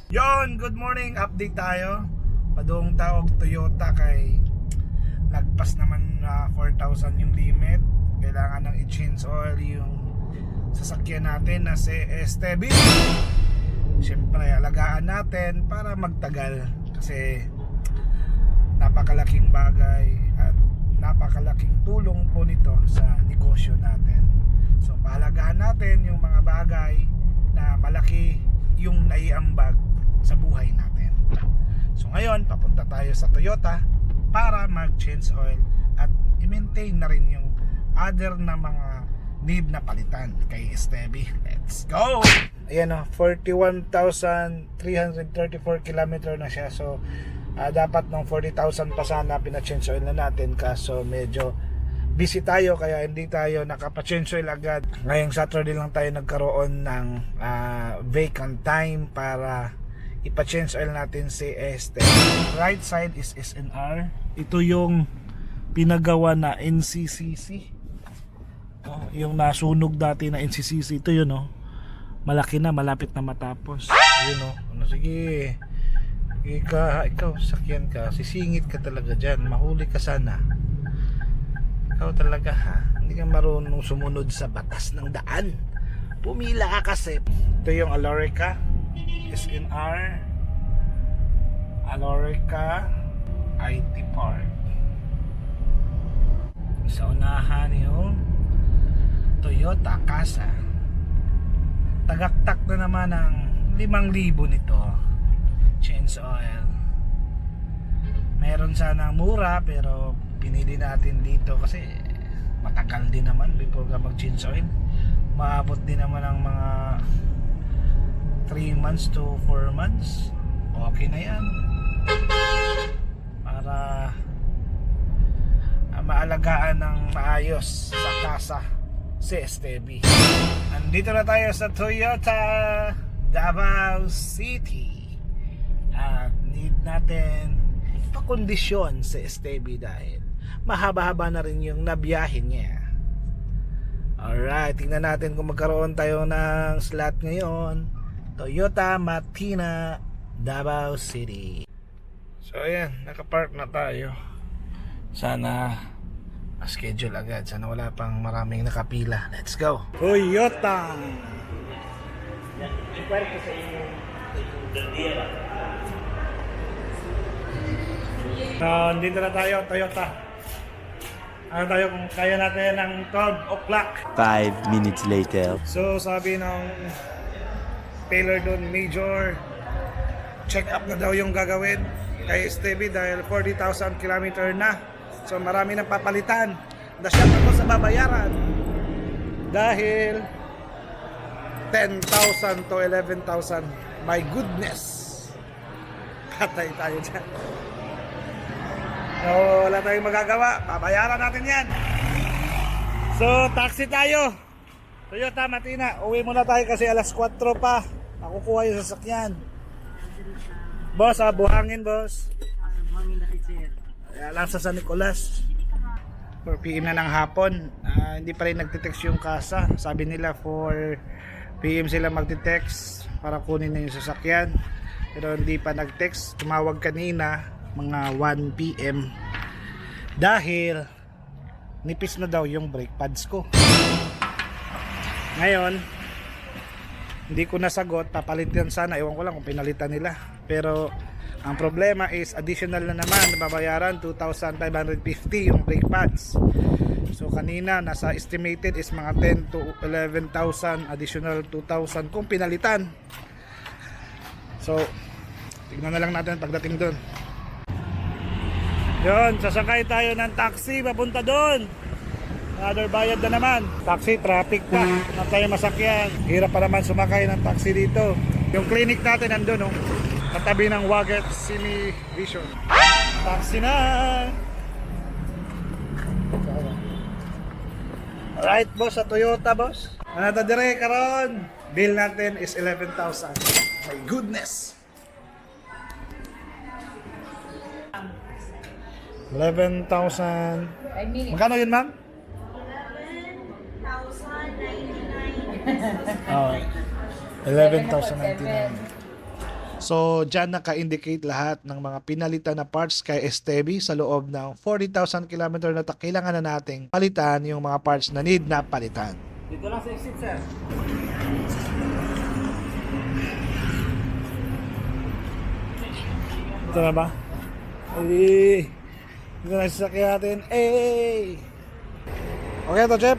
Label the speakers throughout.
Speaker 1: Yon, good morning, update tayo. Padung tawag Toyota kay lagpas naman 4,000 yung limit. Kailangan nang i-change oil yung sasakyan natin na si Estebi. Siyempre, alagaan natin para magtagal kasi napakalaking bagay at napakalaking tulong po nito sa negosyo natin. So, pahalagahan natin yung mga bagay na malaki yung naiambag sa buhay natin. So ngayon, papunta tayo sa Toyota para mag-change oil at i-maintain na rin yung other na mga need na palitan kay Estebi. Let's go! Ayan o, 41,334 kilometer na siya. So dapat ng 40,000 pa sana pina-change oil na natin, kaso medyo busy tayo kaya hindi tayo nakapa-change oil agad. Ngayong Saturday lang tayo nagkaroon ng vacant time para ipa-change oil natin si Este. Right side is SNR. Ito yung pinagawa na NCCC. Yung nasunog dati na NCCC. Ito yun, malaki na, malapit na matapos. Yun, sige. Ikaw, sakyan ka. Sisingit ka talaga dyan. Mahuli ka sana. Ikaw talaga hindi ka marunong sumunod sa batas ng daan. Pumila ka kasi. Ito yung Alorica SNR, Alorica IT Park. Sa unahan yung Toyota Casa. Tagaktak na naman ng 5,000 nito. Change oil. Meron sana mura pero pinili natin dito kasi matagal din naman before ka mag-change oil. Maabot din naman ang mga 3 months to 4 months. Okay na yan para maalagaan ng maayos sa casa si Estebi. Andito na tayo sa Toyota Davao City at need natin ipakondisyon si Estebi dahil mahaba-haba na rin yung nabiyahin niya. Alright, tingnan natin kung magkaroon tayo ng slot ngayon. Toyota Matina, Davao City. So ayan, nakapark na tayo. Sana schedule agad. Sana wala pang maraming nakapila. Let's go. Toyota. Dito na tayo, Toyota. Ano tayo kung kaya natin ng 12 o'clock.
Speaker 2: 5 minutes later.
Speaker 1: So sabi ng Taylor doon, Major, check up na daw yung gagawin kay Estebi dahil 40,000 kilometer na. So marami nang papalitan. Nasyat ako sa babayaran dahil 10,000 to 11,000. My goodness, patay tayo dyan. So wala tayong magagawa, babayaran natin yan. So taxi tayo, Toyota Matina. Uwi muna tayo kasi alas 4 pa makukuha yung sasakyan. Boss, buhangin boss. Buhangin na kitchen. Alam sa San Nicolas 4 PM na ng hapon. Hindi pa rin nagtitext yung casa. Sabi nila 4 PM sila magtitext para kunin na yung sasakyan, pero hindi pa nagtext. Tumawag kanina mga 1 PM dahil nipis na daw yung brake pads ko. Ngayon hindi ko nasagot, papalitan sana. Ewan ko lang kung pinalitan nila, pero ang problema is additional na naman, nababayaran 2,550 yung brake pads. So kanina nasa estimated is mga 10 to 11,000, additional 2,000 kung pinalitan. So tignan na lang natin pagdating doon. Yun, sasakay tayo ng taxi papunta doon. Another bayad na naman. Taxi, traffic pa. Na tayo masakyan. Hirap pa naman sumakay ng taxi dito. Yung clinic natin nandun, katabi ng Waget Simi Vision. Taxi na. Alright boss, sa Toyota boss. Ano na dire karon? Bill natin is 11,000. My goodness. 11,000. Magkano yun ma'am?
Speaker 3: 11,099.
Speaker 1: Oh, 11,099. So, dyan naka-indicate lahat ng mga pinalitan na parts kay Estebi sa loob ng 40,000 km na kailangan na nating palitan yung mga parts na need na palitan.
Speaker 3: Dito lang sa exit, sir.
Speaker 1: Ito na ba? Ay, ito na sasakyan natin. Ay! Okay to, Chef?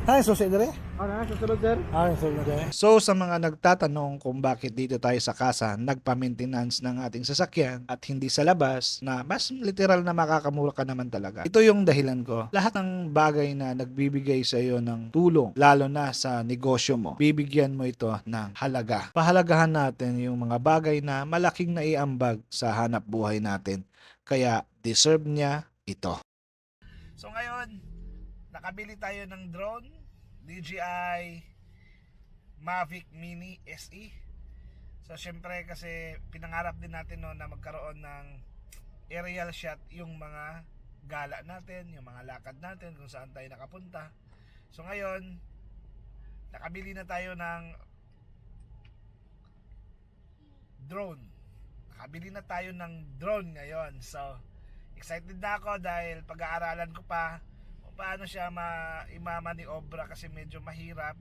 Speaker 1: Ay, susi na rin.
Speaker 3: Ano, susunod, sir?
Speaker 1: Ay, susi na rin. So, sa mga nagtatanong kung bakit dito tayo sa casa nagpa-maintenance ng ating sasakyan at hindi sa labas, na mas literal na makakamura ka naman talaga. Ito yung dahilan ko. Lahat ng bagay na nagbibigay sa iyo ng tulong, lalo na sa negosyo mo, bibigyan mo ito ng halaga. Pahalagahan natin yung mga bagay na malaking naiambag sa hanap buhay natin. Kaya deserve niya ito. So ngayon, nakabili tayo ng drone, DJI Mavic Mini SE. So syempre kasi pinangarap din natin na magkaroon ng aerial shot yung mga gala natin, yung mga lakad natin, kung saan tayo nakapunta. So ngayon, nakabili na tayo ng drone. Nakabili na tayo ng drone ngayon. So excited na ako dahil pag-aaralan ko pa kung paano siya imamaniobra kasi medyo mahirap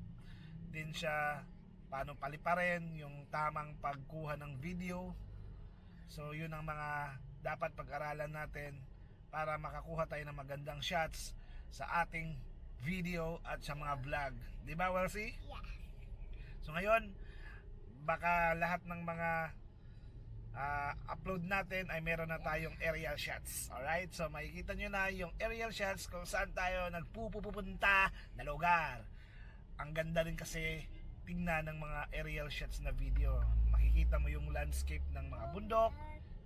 Speaker 1: din siya, paano paliparin yung tamang pagkuha ng video. So yun ang mga dapat pag-aralan natin para makakuha tayo ng magandang shots sa ating video at sa mga vlog, di ba, Welsie? Yeah. So ngayon, baka lahat ng mga upload natin ay meron na tayong aerial shots. Alright, so makikita nyo na yung aerial shots kung saan tayo nagpupunta na lugar. Ang ganda rin kasi tingnan ng mga aerial shots na video. Makikita mo yung landscape ng mga bundok,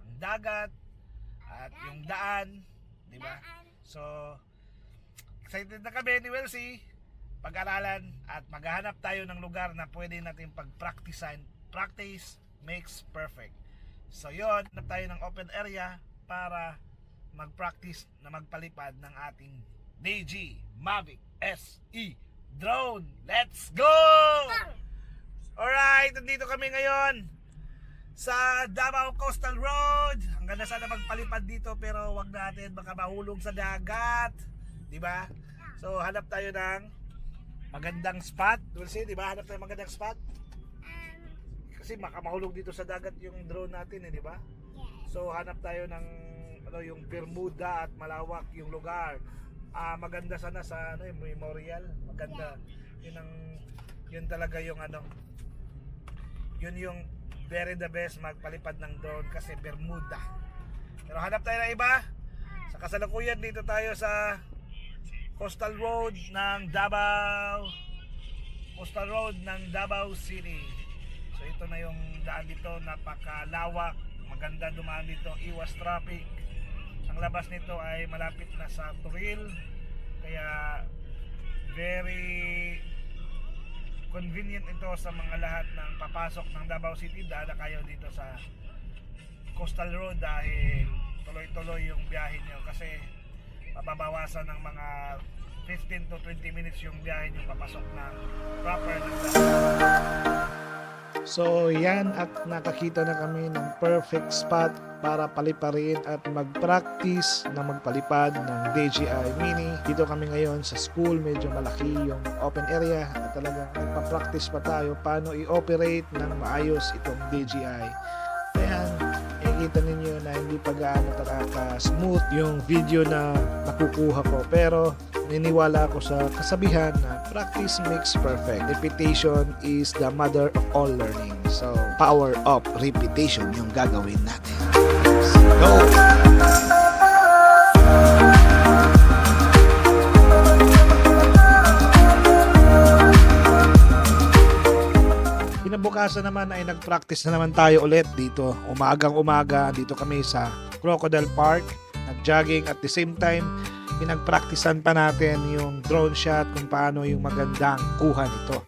Speaker 1: ang dagat, at yung daan, di ba? So excited na kami ni Welsie pag-aralan at maghahanap tayo ng lugar na pwede natin pag-practicean. Practice makes perfect. So yun, hanap tayo ng open area para mag-practice na magpalipad ng ating DJI Mavic SE drone. Let's go! Alright, nandito kami ngayon sa Davao Coastal Road. Ang ganda sana magpalipad dito pero wag natin, baka mahulog sa dagat, di ba? So hanap tayo ng magandang spot. We'll see, di ba? Hanap tayo ng magandang spot. Kasi makamahulog dito sa dagat yung drone natin, di ba? So hanap tayo ng yung Bermuda at malawak yung lugar. Maganda sana sa yung memorial, maganda. Yun talaga yung yun yung very the best magpalipad ng drone kasi Bermuda. Pero hanap tayo ng iba. Sa kasalukuyan dito tayo sa Coastal Road ng Davao. Coastal Road ng Davao City. So ito na yung daan dito, napakalawak, maganda dumaan dito, iwas traffic. Ang labas nito ay malapit na sa Turil, kaya very convenient ito sa mga lahat ng papasok ng Davao City. Dada kayo dito sa Coastal Road dahil tuloy-tuloy yung biyahe nyo kasi mababawasan ng mga 15 to 20 minutes yung biyahe nyo papasok ng proper ng So yan, at nakakita na kami ng perfect spot para paliparin at mag-practice na magpalipad ng DJI Mini. Dito kami ngayon sa school, medyo malaki yung open area at talagang nagpa-practice pa tayo paano i-operate ng maayos itong DJI. Ayan, nakikita ninyo na hindi pa gaano smooth yung video na nakukuha ko, pero niniwala ako sa kasabihan na practice makes perfect. Repetition is the mother of all learning. So, power of repetition yung gagawin natin. Let's go! Kinabukasan naman ay nag-practice na naman tayo ulit dito. Umagang-umaga, dito kami sa Crocodile Park. Nag-jogging at the same time, pinag-practicean pa natin yung drone shot kung paano yung magandang kuha nito.